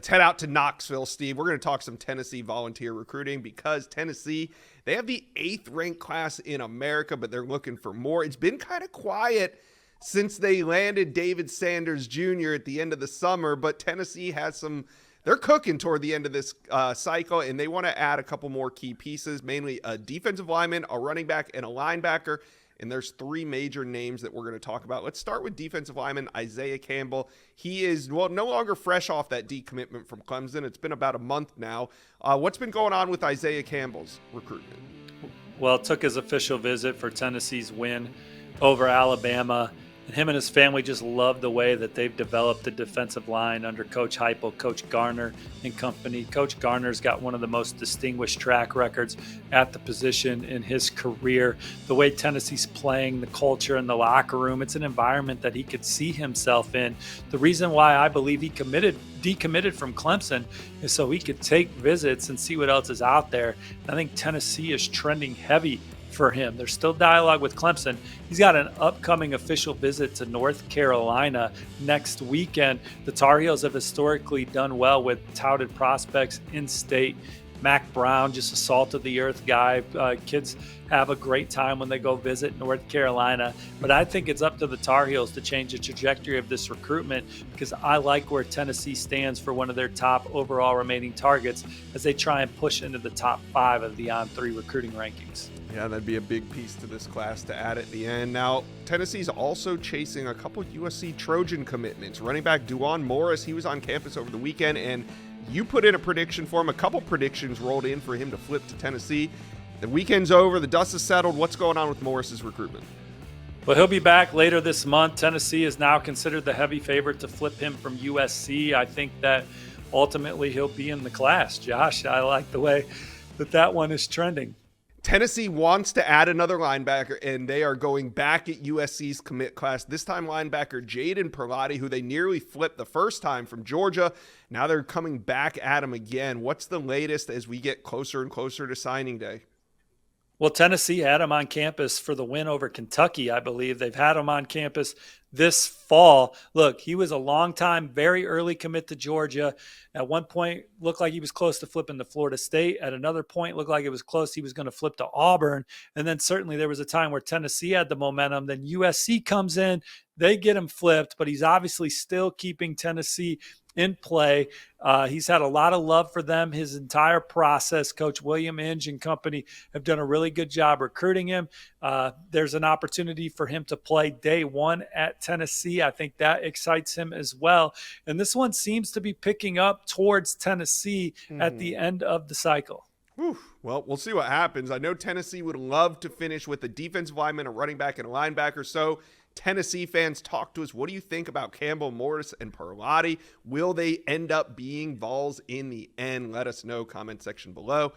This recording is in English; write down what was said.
Let's head out to Knoxville, Steve. We're going to talk some Tennessee volunteer recruiting because Tennessee, they have the 8th ranked class in America, but they're looking for more. It's been kind of quiet since they landed David Sanders Jr. at the end of the summer, but Tennessee has they're cooking toward the end of this cycle, and they want to add a couple more key pieces, mainly a defensive lineman, a running back, and a linebacker. And there's 3 major names that we're going to talk about. Let's start with defensive lineman Isaiah Campbell. He is, no longer fresh off that decommitment from Clemson. It's been about a month now. What's been going on with Isaiah Campbell's recruitment? Well, took his official visit for Tennessee's win over Alabama. And him and his family just love the way that they've developed the defensive line under Coach Huepel, Coach Garner and company. Coach Garner's got one of the most distinguished track records at the position in his career. The way Tennessee's playing, the culture in the locker room, it's an environment that he could see himself in. The reason why I believe he decommitted from Clemson is so he could take visits and see what else is out there. And I think Tennessee is trending heavy for him. There's still dialogue with Clemson. He's got an upcoming official visit to North Carolina next weekend. The Tar Heels have historically done well with touted prospects in state. Mac Brown, just a salt of the earth guy. Kids have a great time when they go visit North Carolina. But I think it's up to the Tar Heels to change the trajectory of this recruitment, because I like where Tennessee stands for one of their top overall remaining targets as they try and push into the top 5 of the On3 recruiting rankings. Yeah, that'd be a big piece to this class to add at the end. Now, Tennessee's also chasing a couple USC Trojan commitments. Running back Duan Morris, he was on campus over the weekend, and you put in a prediction for him. A couple predictions rolled in for him to flip to Tennessee. The weekend's over. The dust is settled. What's going on with Morris's recruitment? Well, he'll be back later this month. Tennessee is now considered the heavy favorite to flip him from USC. I think that ultimately he'll be in the class. Josh, I like the way that one is trending. Tennessee wants to add another linebacker, and they are going back at USC's commit class. This time linebacker Jaden Perlotti, who they nearly flipped the first time from Georgia. Now they're coming back at him again. What's the latest as we get closer and closer to signing day? Well, Tennessee had him on campus for the win over Kentucky, I believe. They've had him on campus this fall. Look, he was a long time, very early commit to Georgia. At one point, looked like he was close to flipping to Florida State. At another point, looked like it was close. He was going to flip to Auburn. And then certainly there was a time where Tennessee had the momentum. Then USC comes in. They get him flipped, but he's obviously still keeping Tennessee in play. He's had a lot of love for them his entire process. Coach William Inge and company have done a really good job recruiting him. There's an opportunity for him to play day 1 at Tennessee. I think that excites him as well. And this one seems to be picking up towards Tennessee at the end of the cycle. Whew. Well, we'll see what happens. I know Tennessee would love to finish with a defensive lineman, a running back, and a linebacker. So Tennessee fans, talk to us. What do you think about Campbell, Morris, and Perlotti? Will they end up being Vols in the end? Let us know. Comment section below.